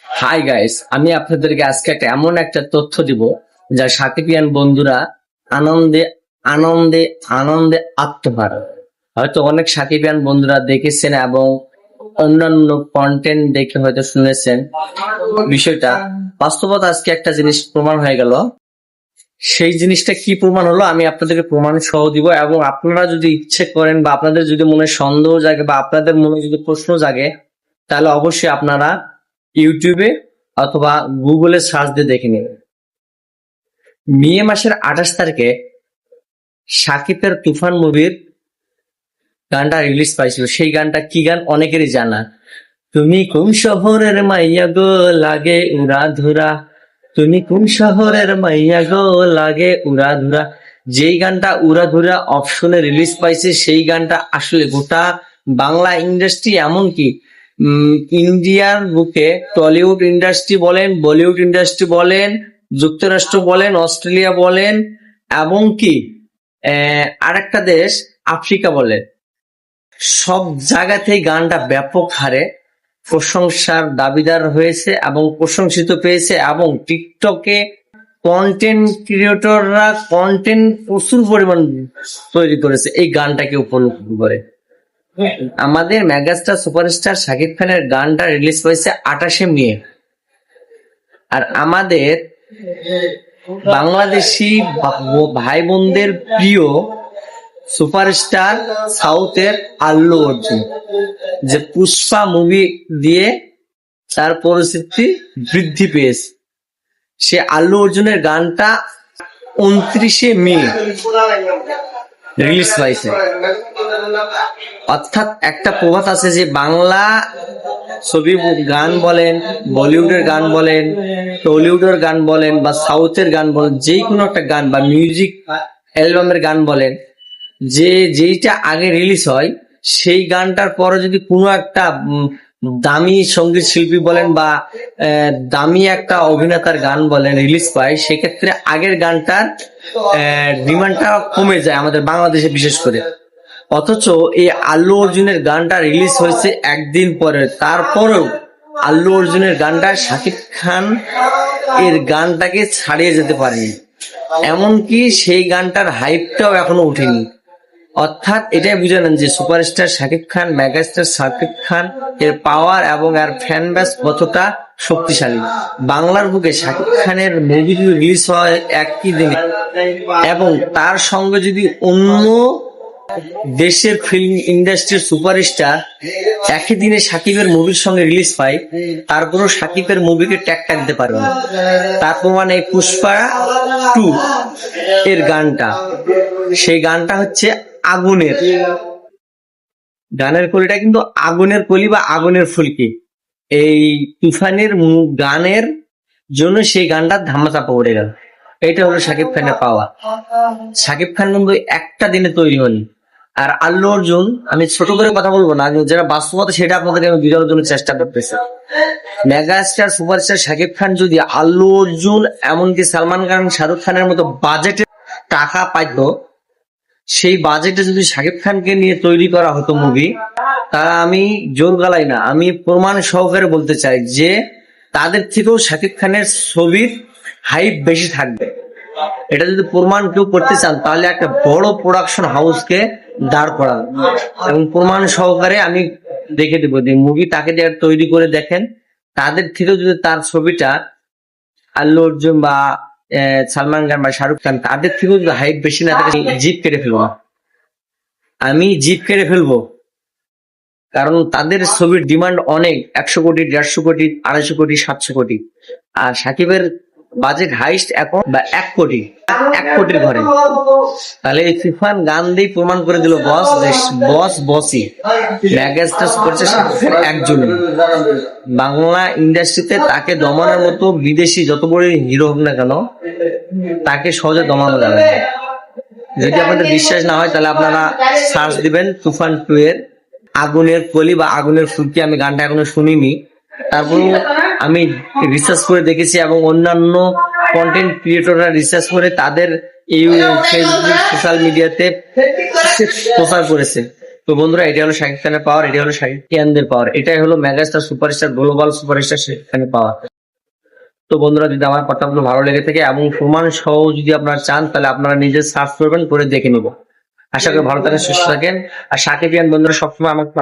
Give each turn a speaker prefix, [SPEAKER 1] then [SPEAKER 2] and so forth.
[SPEAKER 1] Hi guys, আমি আপনাদেরকে আজকে এমন একটা তথ্য দিব যা সাকিবিয়ান বন্ধুরা আনন্দে আনন্দে আনন্দে আত্মহার। হয়তো অনেক সাকিবিয়ান বন্ধুরা দেখেছেন এবং অন্যান্য কন্টেন্ট দেখে হয়তো শুনেছেন বিষয়টা। বাস্তবতা আজকে একটা জিনিস প্রমাণ হয়ে গেল। সেই জিনিসটা কি প্রমাণ হলো আমি আপনাদেরকে প্রমাণ সহ দিব, এবং আপনারা যদি ইচ্ছে করেন বা আপনাদের যদি মনে সন্দেহ জাগে বা আপনাদের মনে যদি প্রশ্ন জাগে, তাহলে অবশ্যই আপনারা ইউটিউবে অথবা গুগলে সার্চ দিয়ে দেখে নিন। মে মাসের 28 তারিখে সাকিবের তুফান মুভির গানটা রিলিজ পাইছিল। সেই গানটা কি গান অনেকেরই জানা। তুমি কোন শহরের মাইয়া গো লাগে উড়া ধুরা, তুমি কোন শহরের মাইয়া গো লাগে উড়া ধুরা। যেই গানটা উড়া ধুরা অপশনে রিলিজ পাইছে, সেই গানটা আসলে গোটা বাংলা ইন্ডাস্ট্রি, এমনকি ইন্ডিয়ার বুকে টলিউড ইন্ডাস্ট্রি বলেন, বলিউড ইন্ডাস্ট্রি বলেন, যুক্তরাষ্ট্র বলেন, অস্ট্রেলিয়া বলেন, এবং কি আরেকটা দেশ আফ্রিকা বলেন, সব জায়গাতেই গানটা ব্যাপক হারে প্রশংসার দাবিদার হয়েছে এবং প্রশংসিত পেয়েছে। এবং টিকটকে কন্টেন্ট ক্রিয়েটররা কন্টেন্ট প্রচুর পরিমাণ তৈরি করেছে এই গানটাকে উপলব্ধি করে। আমাদের মেগাস্টার সুপারস্টার শাকিব খানের গানটা রিলিজ হয়েছে 28শে মে। আর আমাদের বাংলাদেশি ভাই বোনদের প্রিয় সুপারস্টার সাউথের আল্লু অর্জুন, যে পুষ্পা মুভি দিয়ে তার পরিচিতি বৃদ্ধি পেয়েছে, সে আল্লু অর্জুনের গানটা 29শে মে রিলিজ হয়েছে। অর্থাৎ একটা প্রবাদ আছে যে বাংলা ছবি গান বলেন, বলিউডের গান বলেন, টলিউডের গান বলেন বা সাউথের গান বলেন, যে কোনো একটা গান বা মিউজিক অ্যালবামের গান বলেন, যে যেইটা আগে রিলিজ হয় সেই গানটার পরে যদি কোনো একটা দামি সঙ্গীত শিল্পী বলেন বা দামি একটা অভিনেতার গান বলেন রিলিজ পায়, সেক্ষেত্রে আগের গানটার ডিমান্ডটা কমে যায় আমাদের বাংলাদেশে বিশেষ করে। অথচ এই আল্লু অর্জুনের গানটা রিলিজ হয়েছে একদিন পরে, তারপরেও আল্লু অর্জুনের গানটা শাকিব খান এর গানটাকে ছাড়িয়ে যেতে পারেনি, এমনকি সেই গানটার হাইপটাও এখনো উঠেনি। অর্থাৎ এটাই বুঝে নেন যে সুপারস্টার শাকিব খান, মেগাস্টার শাকিব খান এর পাওয়ার এবং এর ফ্যান বেস কতটা শক্তিশালী। বাংলার বুকে শাকিব খানের মুভি যদি রিলিজ হয় একই দিনে, এবং তার সঙ্গে যদি অন্য দেশের ফিল্ম ইন্ডাস্ট্রির সুপারস্টার একই দিনে সাকিবের মুভির সঙ্গে রিলিজ পায়, তারপরও সাকিবের মুভিকে ট্যাগ দিতে পারবে না। তার প্রমাণ এই পুষ্পা 2 এর গানটা, সেই গানটা হচ্ছে আগুনের গানের কলিটা, কিন্তু আগুনের কলি বা আগুনের ফুলকি। এই তুফানের গানের জন্য সেই গানটা ধামাচাপা পড়ে গেল। এটা হলো শাকিব খানের পাওয়া। শাকিব খান কিন্তু একটা দিনে তৈরি হয়নি। আর আল্লু অর্জুন, আমি ছোট করে কথা বলবো না, যেটা বাস্তবতা সেটা আপনাদেরকে আমি বোঝানোর জন্য চেষ্টা করতেছি। মেগাস্টার সুপারস্টার শাকিব খান যদি আল্লু অর্জুন এমনকি সালমান খান, শাহরুখ খানের মতো বাজেটে টাকা পাইত, সেই বাজেটে যদি শাকিব খানকে নিয়ে তৈরি করা হতো মুভি, তা আমি জোর গলাই না, আমি প্রমাণ সহকারে বলতে চাই যে তাদের থেকেও শাকিব খানের ছবির হাইপ বেশি থাকবে। এটা যদি প্রমাণ কেউ করতে চান তাহলে একটা বড় প্রোডাকশন হাউসকে দাঁড় করান, এবং প্রমাণ সহকারে আমি দেখে দেবো যে মুভি তাকে দিয়ে তৈরি করে দেখেন, তাদের থেকেও যদি তার ছবিটা আল্লু অর্জুন বা সালমান খান বা শাহরুখ খান তাদের থেকেও যদি হাইপ বেশি না থাকে, জিপ কেটে ফেলবো, আমি জিপ কেটে ফেলবো। কারণ তাদের ছবির ডিমান্ড অনেক, 100 কোটি, 150 কোটি, 250 কোটি, 700 কোটি। আর সাকিবের বাজেট হাইস্ট এখন 1 কোটি, 1 কোটির ঘরে। তাহলে এই তুফান গান দিয়ে প্রমাণ করে দিল বসই মেগাস্টার সুপারস্টার শাকিব খান একজনই। বাংলা ইন্ডাস্ট্রিতে তাকে দমানোর মতো বিদেশি যত বড় হিরো হোক না কেন, তাকে সহজে দমানো যাবে না। যদি আপনাদের বিশ্বাস না হয় তাহলে আপনারা সার্চ দিবেন তুফান 2 এর আগুনের কলি বা আগুনের ফুলকি। আমি গানটা এখনো শুনিনি, তারপর আমি রিসার্চ করে দেখেছি এবং অন্যান্য কন্টেন্ট ক্রিয়েটররা রিসার্চ করে তাদের এই ফেসবুক সোশ্যাল মিডিয়াতে প্রচার করেছে। তো বন্ধুরা, এটা হলো শাকিব খানের পাওয়ার, এটা হলো শাকিব খানদের পাওয়ার, এটাই হলো megastar superstar global superstar Shakib খানের পাওয়ার। তো বন্ধুরা, যদি আমার কথাগুলো ভালো লেগে থাকে এবং প্রমাণ সহ যদি আপনারা চান, তাহলে আপনারা নিজে সার্চ করবেন, করে দেখে নেব। আশা করি ভালো থাকেন, সুস্থ থাকেন। আর শাকিব খান বন্ধুরা সবসময় আমাকে